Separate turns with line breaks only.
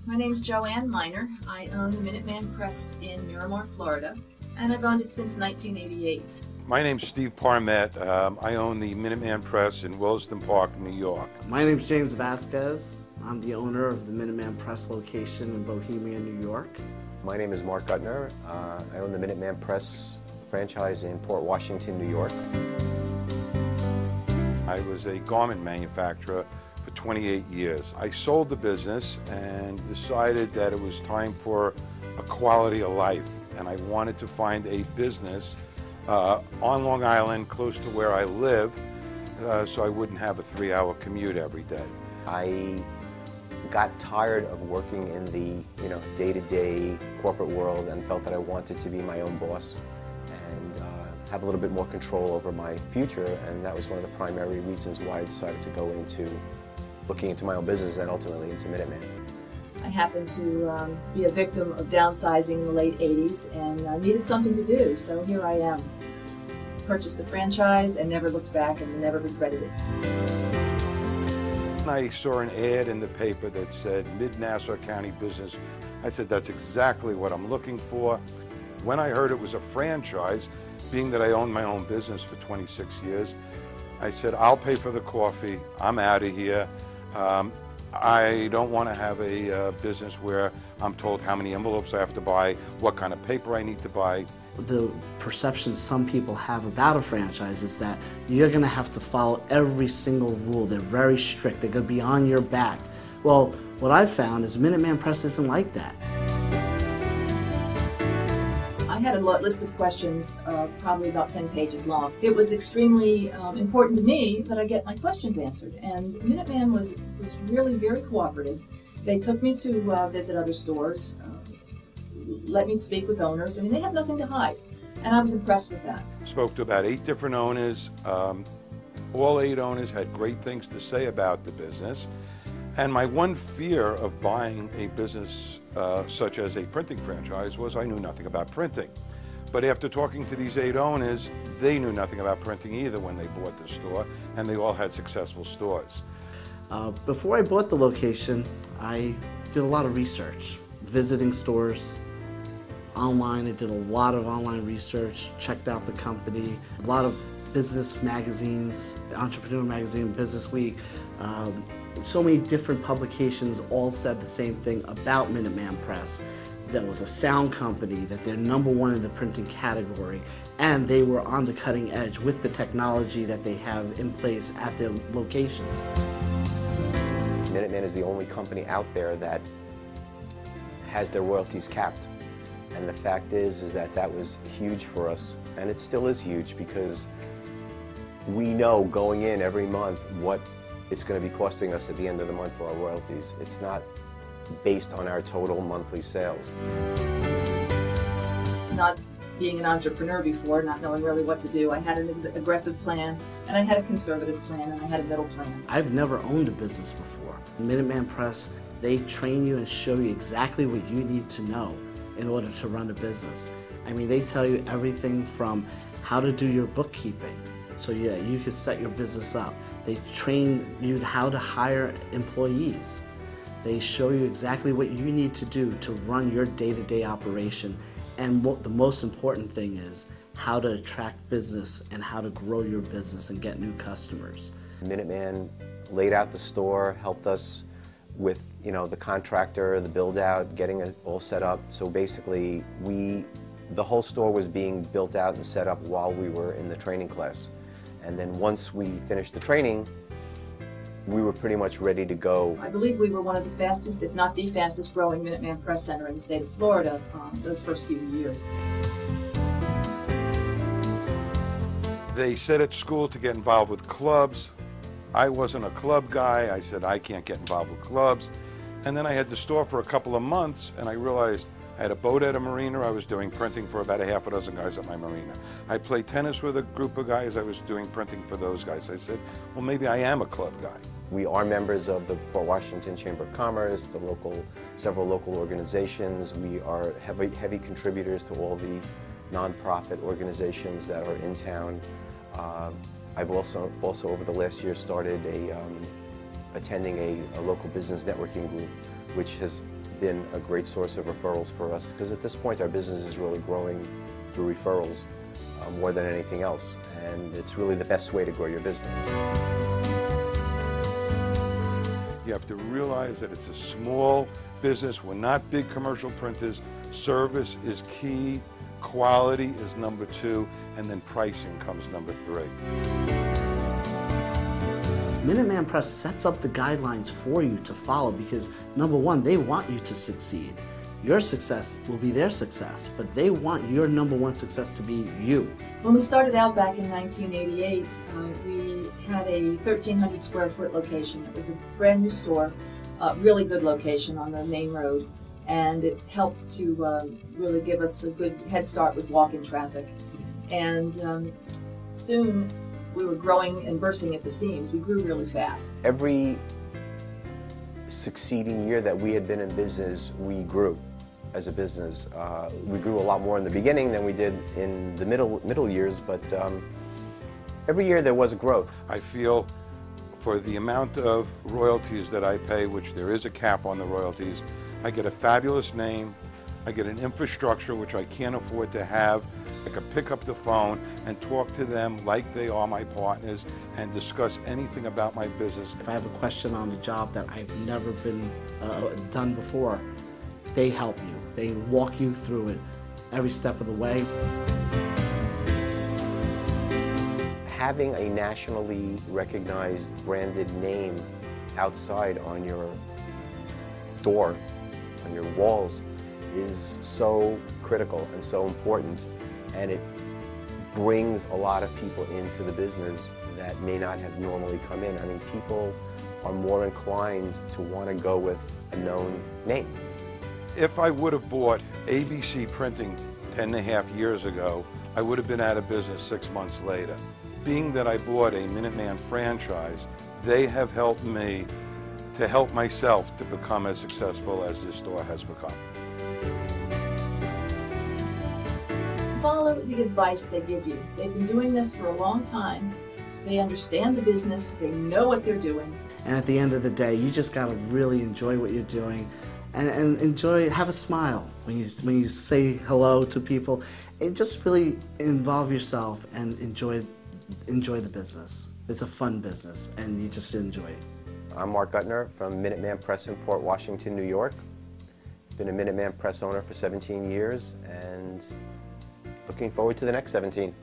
My name's Joanne Miner. I own the Minuteman Press in Miramar, Florida, and I've owned it since 1988.
My name's Steve Parmet. I own the Minuteman Press in Williston Park, New York.
My name's James Vasquez. I'm the owner of the Minuteman Press location in Bohemia, New York.
My name is Mark Gutner. I own the Minuteman Press franchise in Port Washington, New York.
I was a garment manufacturer for 28 years. I sold the business and decided that it was time for a quality of life, and I wanted to find a business on Long Island close to where I live so I wouldn't have a 3-hour commute every day.
I got tired of working in the day-to-day corporate world and felt that I wanted to be my own boss and have a little bit more control over my future, and that was one of the primary reasons why I decided to go into looking into my own business and ultimately into Minuteman.
I happened to be a victim of downsizing in the late 80s and needed something to do, so here I am. Purchased the franchise and never looked back and never regretted it.
I saw an ad in the paper that said Mid-Nassau County Business. I said, that's exactly what I'm looking for. When I heard it was a franchise, being that I owned my own business for 26 years, I said, I'll pay for the coffee, I'm out of here. I don't want to have a business where I'm told how many envelopes I have to buy, what kind of paper I need to buy.
The perception some people have about a franchise is that you're going to have to follow every single rule. They're very strict. They're going to be on your back. Well, what I've found is Minuteman Press isn't like that.
I had a list of questions, probably about 10 pages long. It was extremely important to me that I get my questions answered, and Minuteman was really very cooperative. They took me to visit other stores, let me speak with owners. I mean, they have nothing to hide, and I was impressed with that.
Spoke to about 8 different owners. All 8 owners had great things to say about the business. And my one fear of buying a business such as a printing franchise was I knew nothing about printing. But after talking to these 8 owners, they knew nothing about printing either when they bought the store, and they all had successful stores.
Before I bought the location, I did a lot of research, visiting stores. Online, I did a lot of online research, checked out the company, a lot of business magazines, Entrepreneur Magazine, Business Week. So many different publications all said the same thing about Minuteman Press. That was a sound company, that they're #1 in the printing category, and they were on the cutting edge with the technology that they have in place at their locations.
Minuteman is the only company out there that has their royalties capped. And the fact is that that was huge for us, and it still is huge because we know going in every month what it's going to be costing us at the end of the month for our royalties. It's not based on our total monthly sales.
Not being an entrepreneur before, not knowing really what to do, I had an aggressive plan, and I had a conservative plan, and I had a middle plan.
I've never owned a business before. Minuteman Press, they train you and show you exactly what you need to know in order to run a business. I mean, they tell you everything from how to do your bookkeeping, so yeah, you can set your business up. They train you how to hire employees. They show you exactly what you need to do to run your day-to-day operation. And what the most important thing is how to attract business and how to grow your business and get new customers.
Minuteman laid out the store, helped us with, the contractor, the build out, getting it all set up. So basically, the whole store was being built out and set up while we were in the training class. And then once we finished the training, we were pretty much ready to go.
I believe we were one of the fastest, if not the fastest growing Minuteman Press Center in the state of Florida those first few years.
They said at school to get involved with clubs. I wasn't a club guy. I said I can't get involved with clubs. And then I had the store for a couple of months, and I realized I had a boat at a marina. I was doing printing for about a half a dozen guys at my marina. I played tennis with a group of guys. I was doing printing for those guys. I said, well, maybe I am a club guy.
We are members of the Port Washington Chamber of Commerce, several local organizations. We are heavy contributors to all the nonprofit organizations that are in town. I've also over the last year started attending a local business networking group, which has been a great source of referrals for us, because at this point our business is really growing through referrals more than anything else, and it's really the best way to grow your business.
You have to realize that it's a small business. We're not big commercial printers. Service is key, quality is number 2, and then pricing comes number 3.
Minuteman Press sets up the guidelines for you to follow because, number one, they want you to succeed. Your success will be their success, but they want your number one success to be you.
When we started out back in 1988, we had a 1,300 square foot location. It was a brand new store, really good location on the main road, and it helped to really give us a good head start with walk-in traffic. And soon we were growing and bursting at the seams. We grew really fast.
Every succeeding year that we had been in business, we grew as a business. We grew a lot more in the beginning than we did in the middle years, but every year there was a growth.
I feel for the amount of royalties that I pay, which there is a cap on the royalties, I get a fabulous name, I get an infrastructure which I can't afford to have. I can pick up the phone and talk to them like they are my partners and discuss anything about my business.
If I have a question on a job that I've never been done before, they help you. They walk you through it every step of the way.
Having a nationally recognized branded name outside on your door, on your walls, is so critical and so important, and it brings a lot of people into the business that may not have normally come in. I mean, people are more inclined to want to go with a known name.
If I would have bought ABC Printing 10.5 years ago, I would have been out of business 6 months later. Being that I bought a Minuteman franchise, they have helped me to help myself to become as successful as this store has become.
Follow the advice they give you. They've been doing this for a long time. They understand the business. They know what they're doing.
And at the end of the day, you just got to really enjoy what you're doing and enjoy, have a smile when you say hello to people, and just really involve yourself and enjoy the business. It's a fun business, and you just enjoy it.
I'm Mark Gutner from Minuteman Press in Port Washington, New York. Been a Minuteman Press owner for 17 years, and looking forward to the next 17.